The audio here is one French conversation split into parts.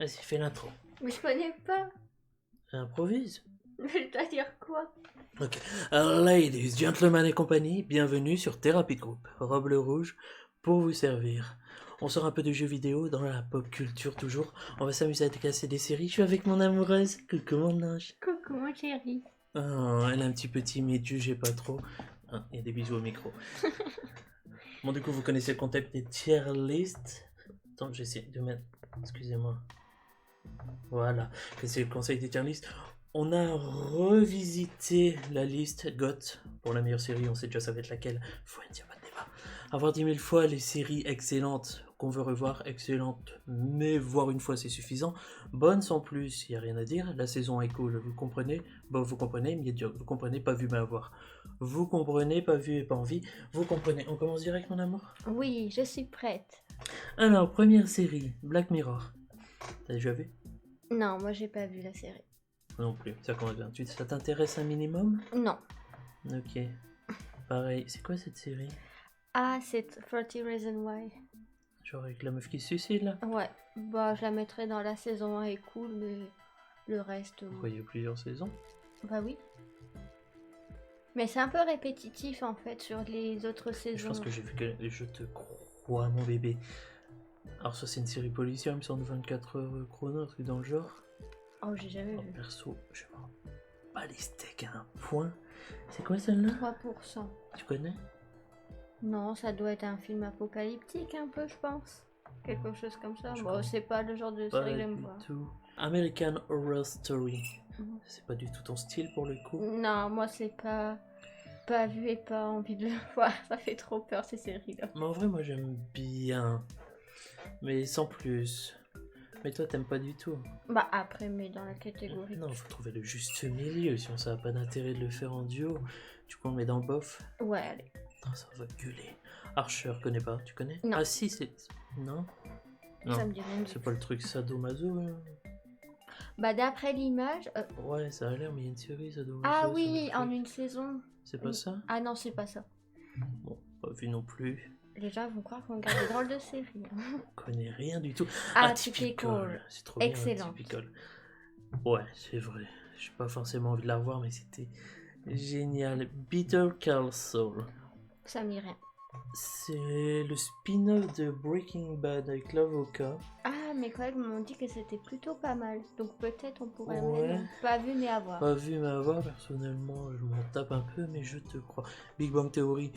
Vas-y, fais l'intro. Mais je connais pas. Improvise. Mais je dois dire quoi? Ok. Ladies, gentlemen et compagnie, bienvenue sur Therapy Group. Robe le rouge pour vous servir. On sort un peu de jeux vidéo dans la pop culture toujours. On va s'amuser à casser des séries. Je suis avec mon amoureuse. Coucou mon ange. Coucou mon chéri. Oh, elle est un petit peu timide, jugez pas trop. Ah, il y a des bisous au micro. Bon, du coup, vous connaissez le concept des tier lists. Attends, j'essaie de mettre... Excusez-moi. Voilà, c'est le conseil des tier lists. On a revisité la liste GOT pour la meilleure série, on sait déjà ça va être laquelle. Faut dire pas de débat. Avoir 10 000 fois les séries excellentes qu'on veut revoir, excellentes, mais voir une fois c'est suffisant. Bonnes sans plus, il n'y a rien à dire. La saison est cool, vous comprenez? Bon, vous comprenez, médiocre, vous comprenez, pas vu mais à voir. Vous comprenez, pas vu et pas envie. Vous comprenez. On commence direct, mon amour? Oui, je suis prête. Alors, première série, Black Mirror. T'as déjà vu? Non, moi j'ai pas vu la série. Non plus, ça commence bien. Ça t'intéresse un minimum? Non. Ok. Pareil, c'est quoi cette série? Ah, c'est 30 Reasons Why. Genre avec la meuf qui se suicide là? Ouais, bah je la mettrais dans la saison 1 est cool, mais le reste... Pourquoi il y a plusieurs saisons? Bah oui. Mais c'est un peu répétitif en fait sur les autres saisons. Je pense que j'ai vu que je te crois, mon bébé. Alors, ça, c'est une série policière, il me semble 24 heures chrono, un truc dans le genre. Oh, j'ai jamais Oh, vu. perso, je m'en bats les steaks à un point. C'est quoi celle-là? 3%. Tu connais? Non, ça doit être un film apocalyptique un peu, je pense. Quelque chose comme ça. Je Bon, crois c'est pas le genre de Pas série que j'aime du voir. tout. American Horror Story. Mhm. C'est pas du tout ton style pour le coup. Non, moi c'est pas vu et pas envie de le voir. Ça fait trop peur ces séries-là. Mais en vrai, moi j'aime bien. Mais sans plus. Mais toi, t'aimes pas du tout. Bah après, mais dans la catégorie. Non, faut trouver le juste milieu. Sinon, ça n'a pas d'intérêt de le faire en duo. Du coup, on le met dans bof. Ouais, allez. Non, ça va gueuler. Archer, connais pas. Tu connais? Non. Ah si, c'est... Non? Ça Non, me dit rien. c'est pas le truc sadomaso. Hein. Bah d'après l'image. Ouais, ça a l'air, mais il y a une série sadomaso. Ah sur oui, Netflix. en une saison. C'est pas ça? Ah non, c'est pas ça. Bon, pas vu non plus. Les gens vont croire qu'on regarde des drôles de séries. On connaît rien du tout. Atypical. C'est trop bien, Excellent. Atypical. Ouais, c'est vrai. J'ai pas forcément envie de la voir, mais c'était génial. Better Call Saul. Ça me dit rien. C'est le spin-off de Breaking Bad avec l'avocat. Ah, mes collègues m'ont dit que c'était plutôt pas mal. Donc peut-être on pourrait Ouais. même pas vu mais avoir. Pas vu mais à voir, personnellement, je m'en tape un peu, mais je te crois. Big Bang Theory.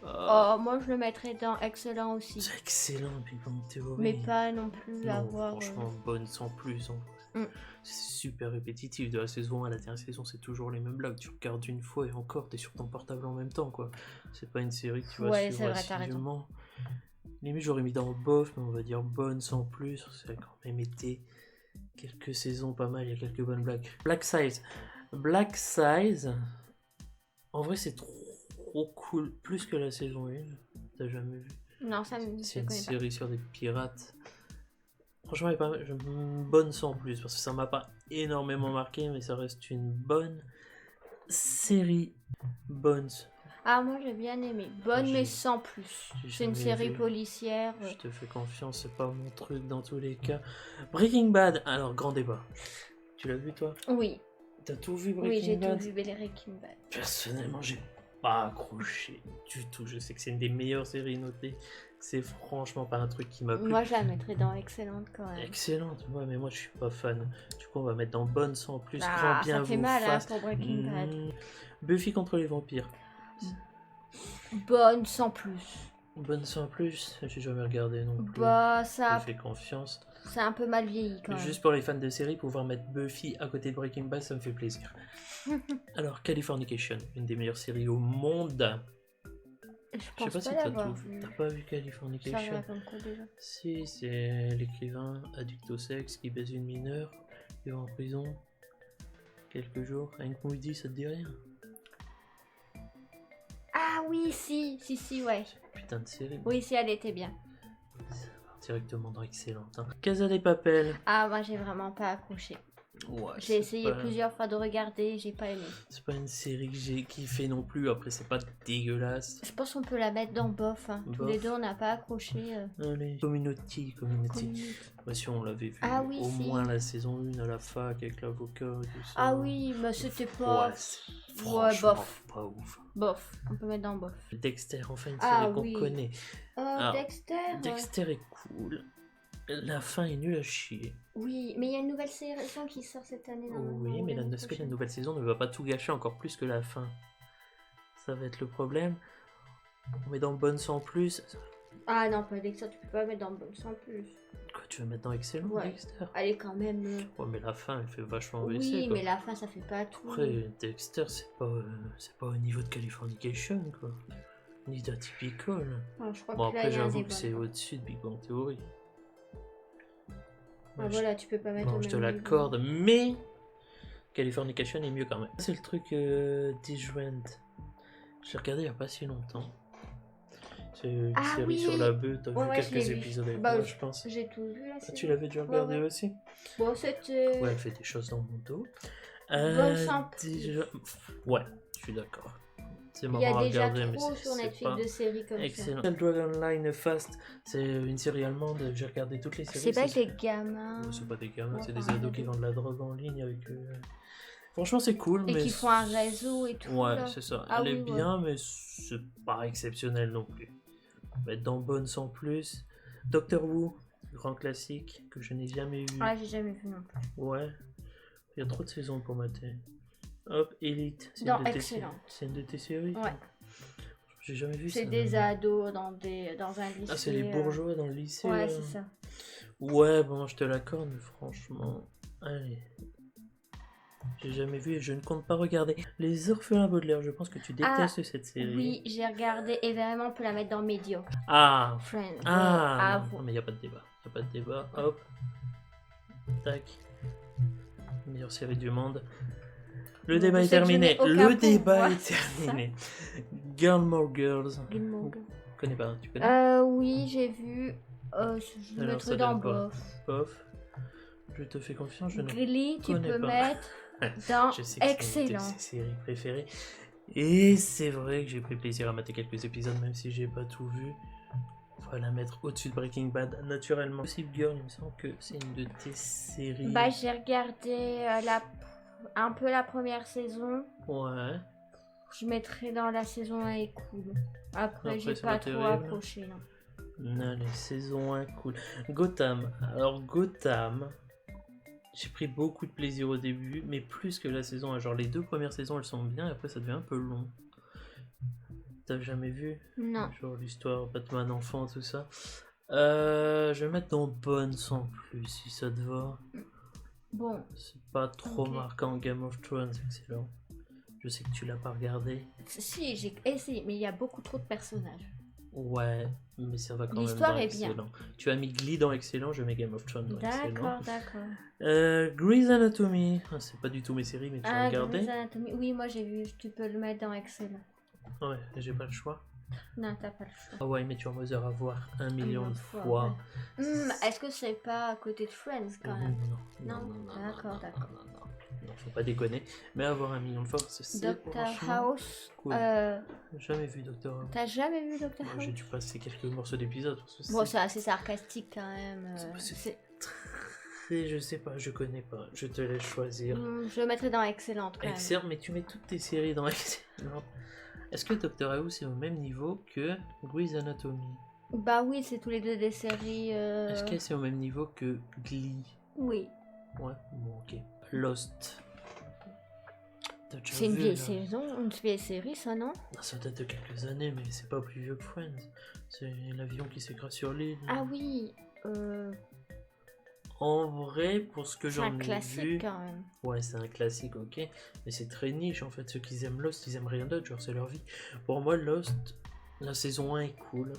Oh, moi je le mettrais dans excellent aussi. C'est excellent, Big Bang Theory. Mais pas non plus Non, avoir. franchement, bonne sans plus. Hein. Mm. C'est super répétitif. De la saison 1 à la dernière saison, c'est toujours les mêmes blagues. Tu regardes une fois et encore, t'es sur ton portable en même temps, quoi. C'est pas une série que tu vas Ouais, suivre c'est vrai, t'as raison. assidûment. Limite, j'aurais mis dans bof, mais on va dire bonne sans plus. C'est quand même été quelques saisons pas mal, il y a quelques bonnes blagues. Black Size. Black Size, en vrai, c'est trop cool. Plus que la saison 1. T'as jamais vu? Non, ça me C'est je une connais pas. série sur des pirates. Franchement, elle est pas mal. Bonne sans plus, parce que ça m'a pas énormément marqué, mais ça reste une bonne série. Bonne. Ah, moi j'ai bien aimé. Bonne J'ai- mais sans plus. j'ai C'est une jamais série vu. policière. Je te fais confiance, c'est pas mon truc dans tous les cas. Breaking Bad, alors grand débat. Tu l'as vu toi? Oui, T'as tout vu oui, Breaking j'ai Bad? tout vu Breaking Bad. Personnellement, j'ai pas accroché du tout. Je sais que c'est une des meilleures séries notées. C'est franchement pas un truc qui m'a plu. Moi je la mettrais dans excellente quand même. Excellente, ouais, mais moi je suis pas fan. Du coup, on va mettre dans bonne sans plus. Ah, Grand bien ça fait vous mal hein, fasse. pour Breaking Bad. Buffy contre les vampires. Bonne sans plus. Bonne sans plus, j'ai jamais regardé non plus. Bah Je ça, te fais confiance. c'est un peu mal vieilli quand même. Juste pour les fans de série, pouvoir mettre Buffy à côté de Breaking Bad, ça me fait plaisir. Alors, Californication, une des meilleures séries au monde. Je Je sais pense pas si pas t'as l'avoir tout vu. vu. T'as pas vu Ça Californication? raconte quoi déjà? Si, c'est l'écrivain addict au sexe qui baise une mineure, il va en prison quelques jours. Hank Moody, ça te dit rien? Ah oui, si, ouais. Putain de série. Oui, si, elle était bien. Directement dans Excellente. Hein. Casa des Papel. Ah, moi j'ai vraiment pas accroché. Ouais, J'ai c'est essayé pas- plusieurs fois de regarder, j'ai pas aimé. C'est pas une série que j'ai kiffé non plus. Après, c'est pas dégueulasse. Je pense qu'on peut la mettre dans bof. Hein. Tous Bof. les deux, on n'a pas accroché. Allez, Community. Community. Bah, si on l'avait vu Ah oui, au si. moins la saison 1 à la fac avec l'avocat et tout ça. Ah oui, mais c'était pas. Ouais, c'est Ouais, franchement bof. pas ouf. Bof. On peut mettre dans bof. Dexter, enfin une Ah série qu'on oui. connaît. Alors, Dexter. Dexter est cool. La fin est nulle à chier. Oui, mais il y a une nouvelle saison qui sort cette année. Oui, mais est-ce que la nouvelle saison ne va pas tout gâcher encore plus que la fin? Ça va être le problème. On met dans Bonne sans plus. Ah non, pas Dexter, tu peux pas mettre dans Bonne sans plus. Quoi, tu veux mettre dans Excellent, Ouais. Dexter? Allez, quand même. Ouais, mais la fin, elle fait vachement baisser. Oui, Quoi. mais la fin, ça fait pas tout. Après, Dexter, c'est pas au niveau de Californication, quoi. Ni d'Atypical. Ah, je crois Bon, que là, après, il y a un j'avoue débat. que c'est au-dessus de Big Bang Theory. Ah Ouais, voilà, tu peux pas mettre non, au je te même niveau. l'accorde, mais Californication est mieux quand même. C'est le truc Disjoint. J'ai regardé il y a pas si longtemps. C'est une Ah série oui. sur la bœuf, t'as Ouais, vu ouais, je quelques l'ai vu. épisodes avec Bah, moi, je pense. J'ai tout vu là. Ah, tu l'avais déjà regardé Ouais, ouais. aussi? Bon, c'était. Ouais, elle fait des choses dans mon dos. Bonne sans plus. Ouais, je suis d'accord. C'est Il marrant y a à déjà regarder, mais trop c'est sur Netflix pas de séries comme excellent. ça. Dragon Line Fast, c'est une série allemande, j'ai regardé toutes les séries. C'est pas des gamins. C'est pas des gamins, Ouais, c'est des enfin, ados qui vendent de la drogue en ligne avec... Franchement, c'est cool, Et mais... qui font un réseau et tout. Ouais, là. c'est ça. Ah Elle est oui, bien, mais c'est pas exceptionnel non plus. Mettre dans Bonne sans plus. Doctor Who, grand classique que je n'ai jamais vu. Ah, j'ai jamais vu non plus. Ouais. Il y a trop de saisons pour mater. Hop, Elite. Dans Excellent. C'est une de tes séries? Ouais. J'ai jamais vu ça. C'est des ados dans un lycée. Ah, c'est les bourgeois dans le lycée. Ouais, là. c'est ça. Ouais, bon, je te l'accorde, mais franchement. Allez. J'ai jamais vu et je ne compte pas regarder. Les Orphelins Baudelaire, je pense que tu détestes cette série. Oui, j'ai regardé et vraiment on peut la mettre dans médiocre. Ah, Friends. Ah, vous. non, mais il n'y a pas de débat. Y a pas de débat. Hop. Tac. Meilleure série du monde. Le Bon, débat je est sais que je terminé. n'ai aucun Le débat pouvoir est sur ça. terminé. Gilmore Girls. Gilmore Girls. Je connais pas, tu connais? Oui, j'ai vu. Je le Alors, mettrai ça dans donne quoi? bof. Bof. Je te fais confiance, je ne Glee, tu connais peux pas. mettre dans Je sais que c'est une de Excellent. ses séries préférées. Et c'est vrai que j'ai pris plaisir à mater quelques épisodes, même si j'ai pas tout vu. On va la mettre au-dessus de Breaking Bad, naturellement. Gossip Girl, il me semble que c'est une de tes séries. Bah, j'ai regardé un peu la première saison. Ouais. Je mettrai dans la saison 1 et cool. Après, Après, j'ai c'est pas pas trop terrible. accroché. Non. Allez, saison 1, cool. Gotham. Alors, Gotham, j'ai pris beaucoup de plaisir au début, mais plus que la saison 1. Genre, les 2 premières saisons, elles sont bien, et après, ça devient un peu long. T'as jamais vu? Non. Genre, l'histoire Batman enfant, tout ça. Je vais mettre dans Bonne sans plus, si ça te va. Bon, C'est pas trop Ok. marquant. Game of Thrones, excellent. Je sais que tu l'as pas regardé. si, j'ai essayé, mais il y a beaucoup trop de personnages. Ouais, mais ça va quand même L'histoire dans est bien. excellent. Tu as mis Glee dans excellent, je mets Game of Thrones dans excellent. D'accord, d'accord. Grey's Anatomy, ah, c'est pas du tout mes séries, mais tu as regardé. Grey's Anatomy. Oui, moi j'ai vu, tu peux le mettre dans Excellent. Ouais, j'ai pas le choix. Non, t'as pas le choix. Ah ouais, mais tu as Mother à voir 1 million de fois. ouais. Est-ce que c'est pas à côté de Friends quand même? Non, D'accord, d'accord. Non, faut pas déconner. Mais avoir 1 million de fois, c'est Doctor franchement House. cool. Jamais vu Doctor House. T'as jamais vu Doctor J'ai House? dû passer quelques morceaux d'épisodes. parce que Bon, c'est assez sarcastique quand même. C'est très, je sais pas, je connais pas. Je te laisse choisir. Je le mettrais dans Excellente quand même. Excellent, mais tu mets toutes tes séries dans Excellent. Est-ce que Doctor House est au même niveau que Grey's Anatomy? Bah oui, c'est tous les deux des séries. Est-ce que c'est au même niveau que Glee? Oui. Ouais, bon, ok. Lost. T'as déjà C'est une vu, vieille là saison, une vieille série, ça, non? Ah, ça date de quelques années, mais c'est pas plus vieux que Friends. C'est l'avion qui s'écrase sur l'île. Ah oui. En vrai, pour ce que C'est un j'en ai classique vu... quand même. Ouais, c'est un classique, ok. Mais c'est très niche, en fait. Ceux qui aiment Lost, ils aiment rien d'autre, genre c'est leur vie. Pour moi, Lost, la saison 1 est cool.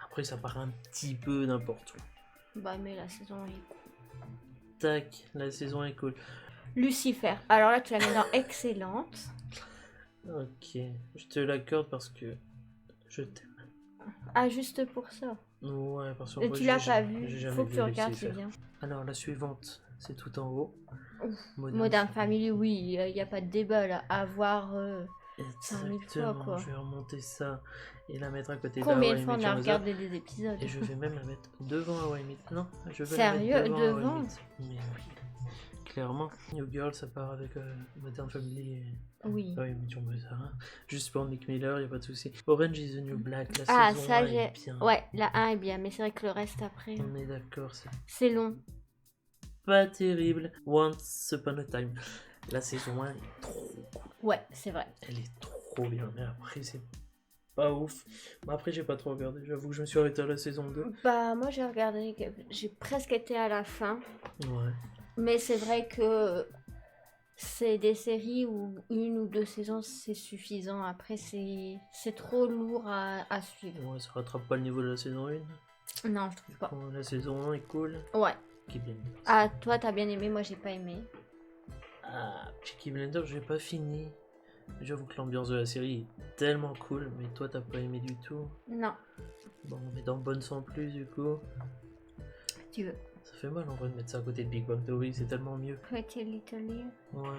Après, ça part un petit peu n'importe où. Bah mais la saison est cool. Tac, la saison est cool. Lucifer. Alors là, tu la mets dans Excellente. Ok, je te l'accorde parce que je t'aime. Ah, juste pour ça. Ouais, parce que Et moi, tu l'as j'ai pas j'ai vu. jamais Faut que vu tu regardes, Lucifer. c'est bien. Alors, la suivante, c'est tout en haut. Modern Family, oui, il n'y a pas de débat là. À voir 5000 fois, Exactement, quoi. je vais remonter ça et la mettre à côté Combien de d'How I fois on Met a Your Mother. regardé des épisodes? Et je vais même la mettre devant How I Met. Non, je veux Sérieux, la mettre devant How I devant? Met. Mais oui, clairement. New Girl, ça part avec Modern Family et Oui. How I Met Your Mother. Hein. Juste pour Nick Miller, y a pas de souci. Orange is the New Black, la Ah, saison ça 1 j'ai. est bien. Ouais, la 1 est bien, mais c'est vrai que le reste après. On est d'accord, C'est long. pas terrible. Once Upon a Time. La saison 1 est trop cool. Ouais, c'est vrai. Elle est trop bien. Mais après, c'est pas ouf. Mais après, j'ai pas trop regardé. J'avoue que je me suis arrêté à la saison 2. Bah, moi j'ai regardé, j'ai presque été à la fin. Ouais. Mais c'est vrai que c'est des séries où 1 ou 2 saisons c'est suffisant. Après, c'est trop lourd à suivre. Ouais, ça rattrape pas le niveau de la saison 1. Non, je trouve pas. Bon, la saison 1 est cool. Ouais. Peaky Blinders. Ah, toi t'as bien aimé, moi j'ai pas aimé. Ah, Peaky Blinders, j'ai pas fini. J'avoue que l'ambiance de la série est tellement cool, mais toi t'as pas aimé du tout. Non, Bon, on est dans Bonne sans plus du coup. si tu veux. Ça fait mal en vrai de mettre ça à côté de Big Bang Theory, c'est tellement mieux. Pretty Little Liars. Ouais.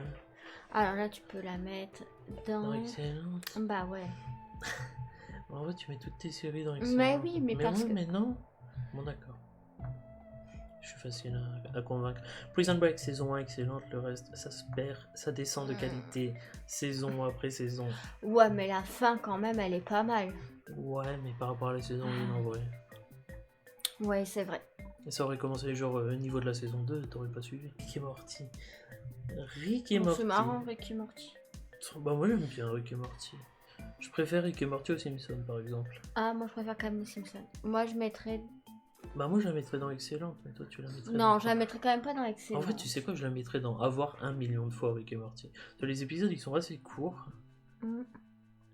Alors là, tu peux la mettre dans. Excellent. Bah ouais. En vrai, tu mets toutes tes séries dans Excellent. Mais oui, mais parce non, que. Mais non. Bon, d'accord. Je suis facile à convaincre. Prison Break, saison 1, excellente. Le reste, ça se perd. Ça descend de qualité. Saison après saison. Ouais, mais la fin, quand même, elle est pas mal. Ouais, mais par rapport à la saison 1, en vrai. Ouais, c'est vrai. Et ça aurait commencé genre au niveau de la saison 2, t'aurais pas suivi. Rick et Morty. Rick et Bon, Morty. c'est marrant, Rick et Morty. Bah, moi j'aime bien Rick et Morty. Je préfère Rick et Morty aux Simpsons par exemple. Ah, moi je préfère quand même les Simpsons. Moi je mettrais. Bah, moi je la mettrais dans Excellente, mais toi tu la mettrais Non, dans je la mettrais quand même pas dans Excellent. En fait, tu sais quoi, je la mettrais dans Avoir 1 million de fois Rick et Morty. Les épisodes ils sont assez courts.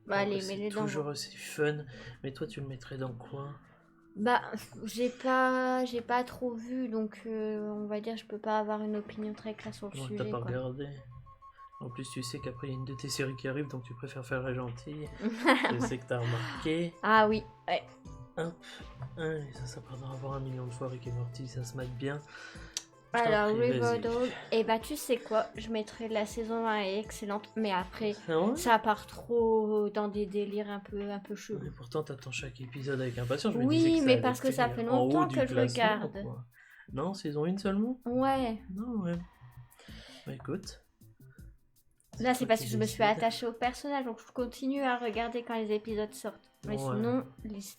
Bah, allez, c'est mets-les dans. toujours assez fun. Mais toi tu le mettrais dans quoi? Bah, j'ai pas trop vu, donc on va dire je peux pas avoir une opinion très claire sur le Ouais, sujet. t'as pas Quoi. regardé. En plus, tu sais qu'après il y a une de tes séries qui arrive, donc tu préfères faire la gentille. Je sais que t'as remarqué. Ah oui, ouais. Et ça part dans Avoir 1 million de fois Rick et Morty, ça se mate bien. Alors, prie, Riverdale, et bah tu sais quoi, je mettrais la saison 1 est excellente, mais après, Ah ouais? ça part trop dans des délires un peu Mais chelous. pourtant, t'attends chaque épisode avec impatience. Je me Oui, disais que mais ça parce allait que ça finir fait en haut longtemps du que je classement, regarde. quoi. Non, saison 1 seulement? Ouais. Non, ouais. Bah écoute. Là, c'est toi parce qui que je me suis décides. attachée au personnage, donc je continue à regarder quand les épisodes sortent. Mais Ouais. sinon,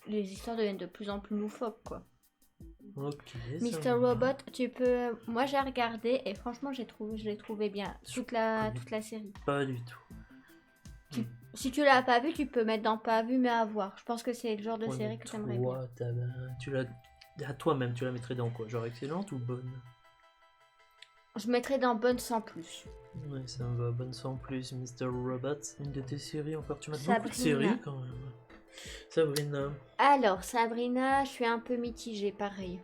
les histoires deviennent de plus en plus loufoques, quoi. Ok. ça Mr. me va. Robot, tu peux. Moi, j'ai regardé et franchement, je l'ai trouvé bien. Toute la série. Pas du tout. Si tu l'as pas vu, tu peux mettre dans pas vu, mais à voir. Je pense que c'est le genre de Ouais, série mais que t'aimerais bien. toi, tu l'as. À toi-même, tu la mettrais dans quoi? Genre excellente ou bonne? Je mettrais dans bonne sans plus. Ouais, ça me va. Bonne sans plus, Mr. Robot. Une de tes séries encore. Tu m'as beaucoup Sabrina. de séries quand même. Sabrina. Alors, Sabrina, je suis un peu mitigée, pareil.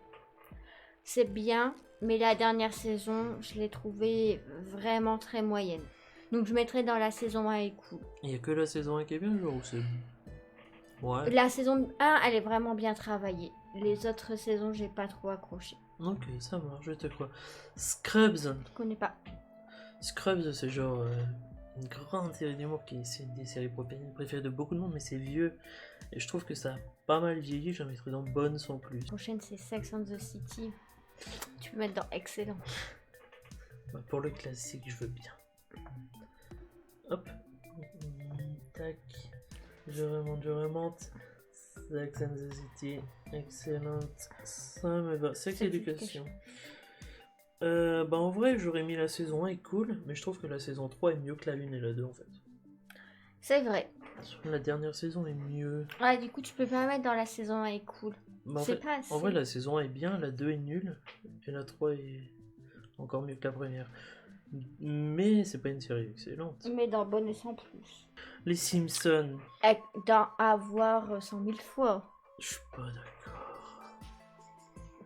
C'est bien, mais la dernière saison, je l'ai trouvée vraiment très moyenne. Donc, je mettrais dans la saison 1 est cool. Il y a que la saison 1 qui est bien, genre, ou c'est. Ouais. La saison 1, elle est vraiment bien travaillée. Les autres saisons, j'ai pas trop accroché. Ok, ça marche, je te crois. Scrubs. Je connais pas. Scrubs, c'est genre une grande série d'humour qui c'est une des séries préférées de beaucoup de monde, mais c'est vieux. Et je trouve que ça a pas mal vieilli, je la mettrais dans bonne sans plus. La prochaine, c'est Sex and the City. Tu peux mettre dans excellent. Bah, pour le classique, je veux bien. Hop. Tac. Je remonte. Sex and the City. Excellente. Ça me va. Sex Education. Bah en vrai, j'aurais mis la saison 1 est cool, mais je trouve que la saison 3 est mieux que la 1 et la 2 en fait. C'est vrai. La dernière saison est mieux. Ouais, du coup, tu peux pas mettre dans la saison 1 est cool. Bah, C'est pas assez. en vrai, la saison 1 est bien, la 2 est nulle, et la 3 est encore mieux que la première. Mais c'est pas une série excellente. Mais dans bonne et sans plus. Les Simpsons, Dans avoir 100 000 fois. je suis pas d'accord.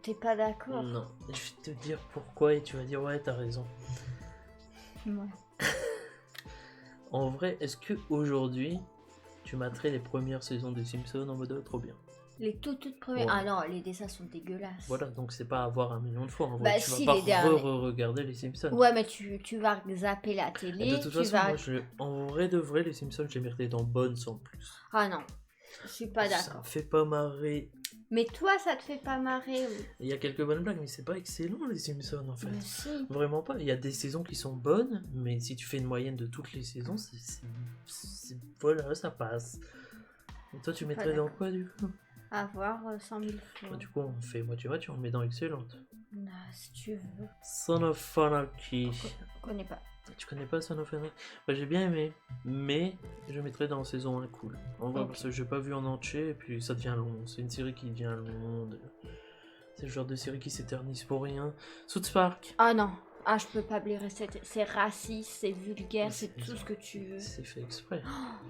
T'es pas d'accord? Non, je vais te dire pourquoi et tu vas dire ouais, t'as raison. Ouais. En vrai, est-ce que aujourd'hui tu materais les premières saisons des Simpsons en mode trop bien? Les toutes premières. Ouais. Ah non, les dessins sont dégueulasses. Voilà, donc c'est pas à voir 1 million de fois. En vrai, Bah tu si, vas les pas derniers. regarder les Simpsons. Ouais, mais tu vas zapper la Et télé. de toute tu façon, vas... moi, en vrai de vrai, les Simpsons, je les mettrais dans bonne sans plus. Ah non, je suis pas Ça d'accord. fait pas marrer. Mais toi, ça te fait pas marrer. Il y a quelques bonnes blagues, mais c'est pas excellent les Simpsons en fait. Mais si. Vraiment pas. Il y a des saisons qui sont bonnes, mais si tu fais une moyenne de toutes les saisons, voilà, ça passe. Et toi, tu Pas mettrais dans d'accord. quoi du coup? À voir 100 000 fois. Bah, du coup, on fait moitié-moitié, on le met dans excellente. Ah, si tu veux. Son of Anarchy. Je connais pas. Tu connais pas Son of Anarchy? Bah, j'ai bien aimé, mais je mettrais dans saison 1 cool. En vrai, Ok. parce que j'ai pas vu en entier, et puis ça devient long. C'est une série qui devient longue. C'est le genre de série qui s'éternise pour rien. South Park. Ah non. Ah, je peux pas blairer. C'est raciste, c'est vulgaire, c'est Mais tout ce que tu veux. C'est fait exprès.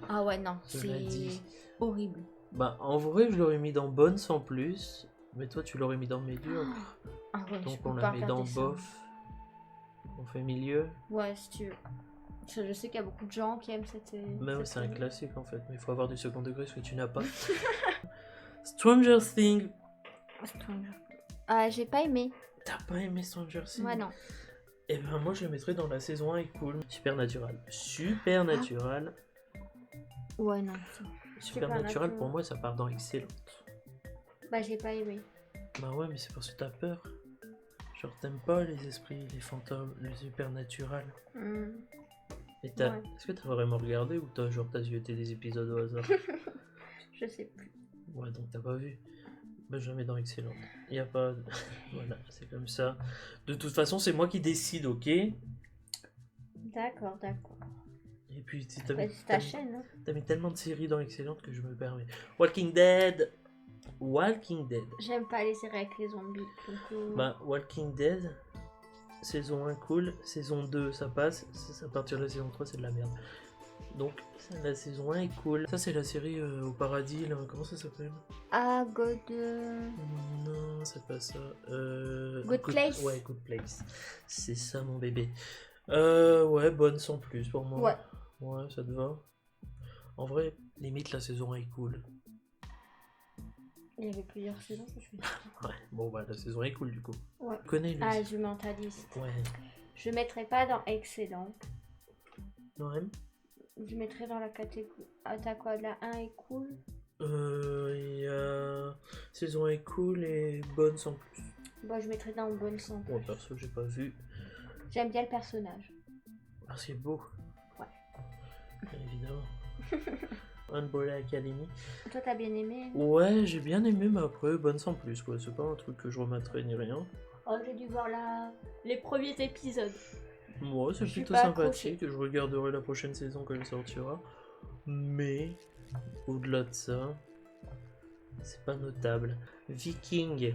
Ah ouais, non. Je l'ai dit. C'est horrible. Bah, en vrai, je l'aurais mis dans bonne sans plus, mais toi, tu l'aurais mis dans médiocre. Ah ouais, je Donc, peux on pas l'a mis dans regarder ça. bof. On fait milieu. Ouais, si tu veux. Je sais qu'il y a beaucoup de gens qui aiment cette. Mais ouais, cette c'est un série. classique en fait, mais il faut avoir du second degré, ce que tu n'as pas. Stranger Things. Ah, j'ai pas aimé. T'as pas aimé Stranger Things? Moi non. Eh ben, moi, je le mettrais dans la saison 1 est cool. Supernatural. Supernatural. Ouais, non. Supernatural, pour moi, ça part dans excellent. Bah, j'ai pas aimé. Bah ouais, mais c'est parce que t'as peur. Genre, t'aimes pas les esprits, les fantômes, le supernatural. Hmm. Et Ouais. Est-ce que t'as vraiment regardé ou t'as zioté des épisodes au hasard? Je sais plus. Ouais, donc t'as pas vu. Bah, je la mets dans excellent. Y a pas. Voilà, c'est comme ça. De toute façon, c'est moi qui décide, ok? D'accord, d'accord. Et puis, si Bah, c'est ta chaîne, hein. t'as mis tellement de séries dans excellente que je me permets. Walking Dead. Walking Dead. J'aime pas les séries avec les zombies. Donc, Bah, Walking Dead, saison 1 cool, saison 2 ça passe, à partir de la saison 3 c'est de la merde. Donc la saison 1 est cool. Ça c'est la série au paradis, là, comment ça s'appelle? Ah, God. Non, c'est pas ça. Good Place. Ouais, Good Place. C'est ça mon bébé. Ouais, bonne sans plus pour moi. Ouais. Ouais, ça te va. En vrai, limite la saison 1 est cool. Il y avait plusieurs saisons, je me dis. Ouais, bon bah la saison 1 est cool du coup. Ouais. Tu connais lui? Ah, je mentaliste. Ouais. Je mettrais pas dans excellent. Ouais. Je mettrais dans la catégorie. Ah, t'as quoi? La 1 est cool. Il y a saison 1 est cool et bonne sans plus. Bah, je mettrais dans bonne sang. Moi perso j'ai pas vu. J'aime bien le personnage. Ah c'est beau. Ouais. Bien évidemment. Umbrella Academy. Toi, t'as bien aimé? Ouais, j'ai bien aimé, mais après bonne sans plus quoi. C'est pas un truc que je remettrais ni rien. Oh, j'ai dû voir les premiers épisodes. Moi c'est Je suis plutôt pas sympathique. Je regarderai la prochaine saison quand elle sortira. Mais au-delà de ça, c'est pas notable. Viking.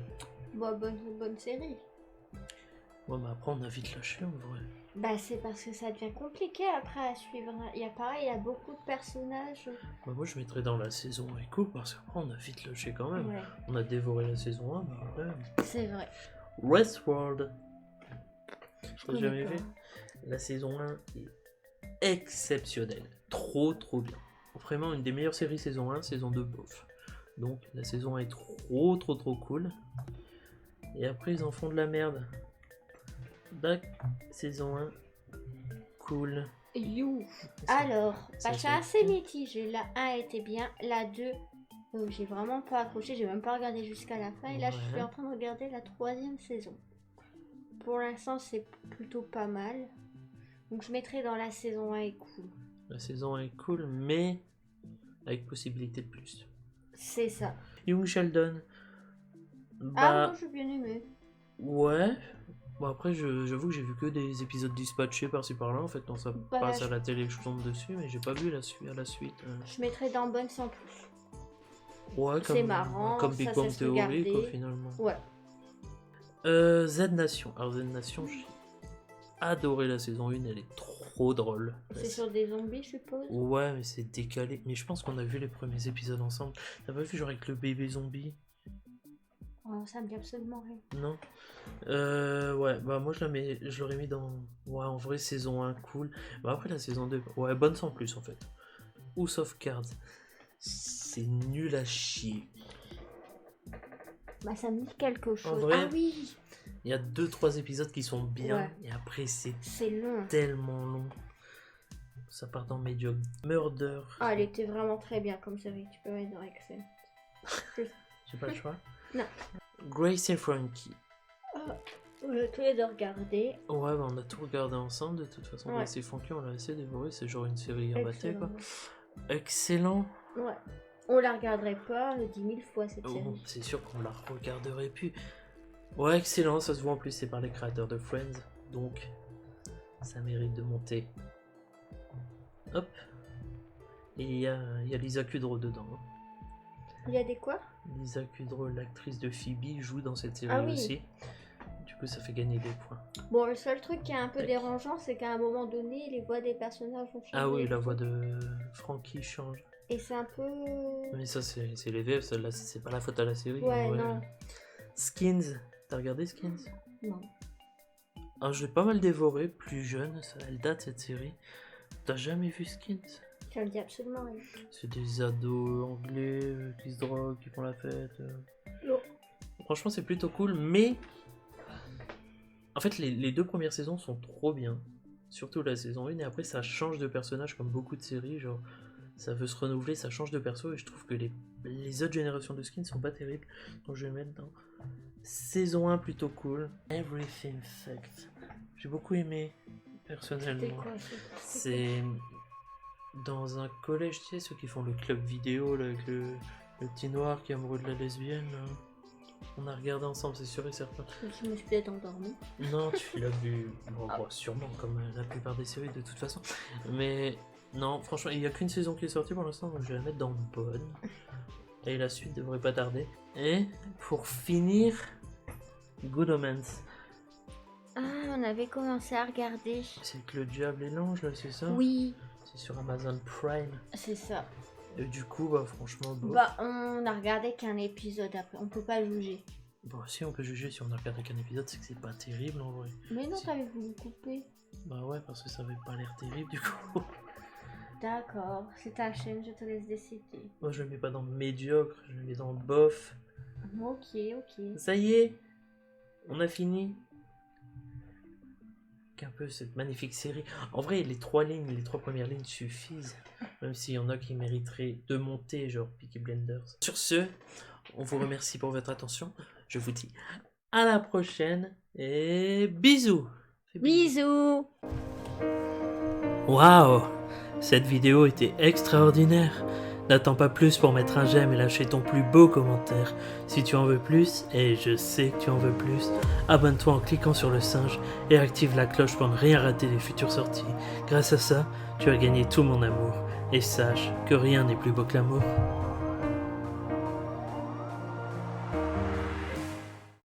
Bon, bonne série. Ouais, mais après on a vite lâché en vrai. Bah, c'est parce que ça devient compliqué après à suivre. Il y a pareil, il y a beaucoup de personnages. Bah, moi je mettrais dans la saison Echo parce qu'après on a vite lâché quand même. Ouais, On a dévoré la saison 1, mais quand même. c'est vrai. Westworld. Je T'as connais jamais pas. vu? La saison 1 est exceptionnelle. Trop bien. Vraiment une des meilleures séries saison 1, saison 2 bof. Donc la saison 1 est trop cool. Et après ils en font de la merde. Back, saison 1, cool. You. Ça- Alors, ça, bah, je suis c'est assez cool. mitigée. La 1 était bien, la 2, j'ai vraiment pas accroché, j'ai même pas regardé jusqu'à la fin. Et là, je suis Ouais. en train de regarder la 3e saison. Pour l'instant, c'est plutôt pas mal. Donc, je mettrai dans la saison 1 est cool. La saison 1 est cool, mais avec possibilité de plus. C'est ça. Young Sheldon. Ah, moi, j'ai bien aimé. Ouais. Bon après j'avoue que j'ai vu que des épisodes dispatchés par-ci par-là en fait quand ça Bah, passe je- à la télé je tombe dessus mais j'ai pas vu à la suite. Je mettrai dans bonne sans plus. Ouais C'est comme, marrant, comme ça Big se Bang laisse Theory quoi regarder. finalement. Ouais. Z Nation. Alors Z Nation j'ai adoré la saison 1, elle est trop drôle. C'est sur des zombies, je suppose. Ouais mais c'est décalé. Mais je pense qu'on a vu les premiers épisodes ensemble. T'as pas vu genre avec le bébé zombie? Oh, ça me dit absolument rien. Non. Ouais, bah moi je l'aurais mis dans. Ouais, en vrai, saison 1, cool. Bah après la saison 2, ouais, bonne sans plus en fait. House of Cards. C'est nul à chier. Bah, ça me dit quelque chose. vrai, Ah oui, il y a 2-3 épisodes qui sont bien, Ouais. et après c'est c'est long. tellement long. Ça part dans médiocre. Murder. Ah, elle était vraiment très bien comme série. Tu peux mettre dans Excel. J'ai pas le choix. Non. Grace et Frankie. On a tous les deux regardé. Ouais, bah on a tout regardé ensemble de toute façon. Ouais. Grace et Frankie, on l'a assez dévoré. C'est genre une série imbattée quoi. Excellent. Excellent. Ouais. On la regarderait pas 10 000 fois cette Oh, série. c'est sûr qu'on la regarderait plus. Ouais, excellent. Ça se voit en plus, c'est par les créateurs de Friends. Donc, ça mérite de monter. Hop. Et il y a Lisa Kudrow dedans. Hein. Il y a des quoi? Lisa Kudrow, l'actrice de Phoebe, joue dans cette série Ah oui. aussi. Du coup, ça fait gagner des points. Bon, le seul truc qui est un peu Tac. dérangeant, c'est qu'à un moment donné, les voix des personnages ont changé. Ah oui, la voix de Frankie change. Et c'est un peu... Mais ça, c'est les VF, celle-là, c'est pas la faute à la série. Ouais, non. Skins, t'as regardé Skins? Non. Ah, je l'ai pas mal dévoré, plus jeune, ça, elle date cette série. T'as jamais vu Skins? Ça me dit absolument rien. C'est des ados anglais qui se droguent, qui font la fête. Non. Franchement, c'est plutôt cool, mais en fait, les 2 premières saisons sont trop bien. Surtout la saison 1, et après, ça change de personnage comme beaucoup de séries. Genre, ça veut se renouveler, ça change de perso, et je trouve que les autres générations de skins sont pas terribles. Donc, je vais mettre dans saison 1 plutôt cool. Everything Fact. J'ai beaucoup aimé, C'était personnellement. quoi? C'est dans un collège, tu sais, ceux qui font le club vidéo là, avec le petit noir qui est amoureux de la lesbienne. Là. On a regardé ensemble, c'est sûr et certain. Je me suis peut-être endormie. Non, tu l'as vu, bon, sûrement, comme la plupart des séries de toute façon. Mais non, franchement, il n'y a qu'une saison qui est sortie pour l'instant, donc je vais la mettre dans bonne. Et la suite devrait pas tarder. Et pour finir, Good Omens. Ah, on avait commencé à regarder. C'est que le diable et l'ange, là, c'est ça? Oui, C'est sur Amazon Prime. c'est ça. Et du coup, bah franchement, bon. Bah, on a regardé qu'un épisode après. On peut pas juger. Bon, si on peut juger si on a regardé qu'un épisode, c'est que c'est pas terrible en vrai. Mais non, Si. t'avais voulu couper. Bah ouais, parce que ça avait pas l'air terrible du coup. D'accord, c'est ta chaîne, je te laisse décider. Moi je le mets pas dans médiocre, je le mets dans bof. Ok, ok. Ça y est, on a fini. Qu'un peu cette magnifique série. En vrai, les 3 premières lignes suffisent. Même s'il y en a qui mériteraient de monter, genre Peaky Blinders. Sur ce, on vous remercie pour votre attention. Je vous dis à la prochaine et bisous. Fais Bisous. Waouh, cette vidéo était extraordinaire. N'attends pas plus pour mettre un j'aime et lâcher ton plus beau commentaire. Si tu en veux plus, et je sais que tu en veux plus, abonne-toi en cliquant sur le singe et active la cloche pour ne rien rater des futures sorties. Grâce à ça, tu as gagné tout mon amour. Et sache que rien n'est plus beau que l'amour.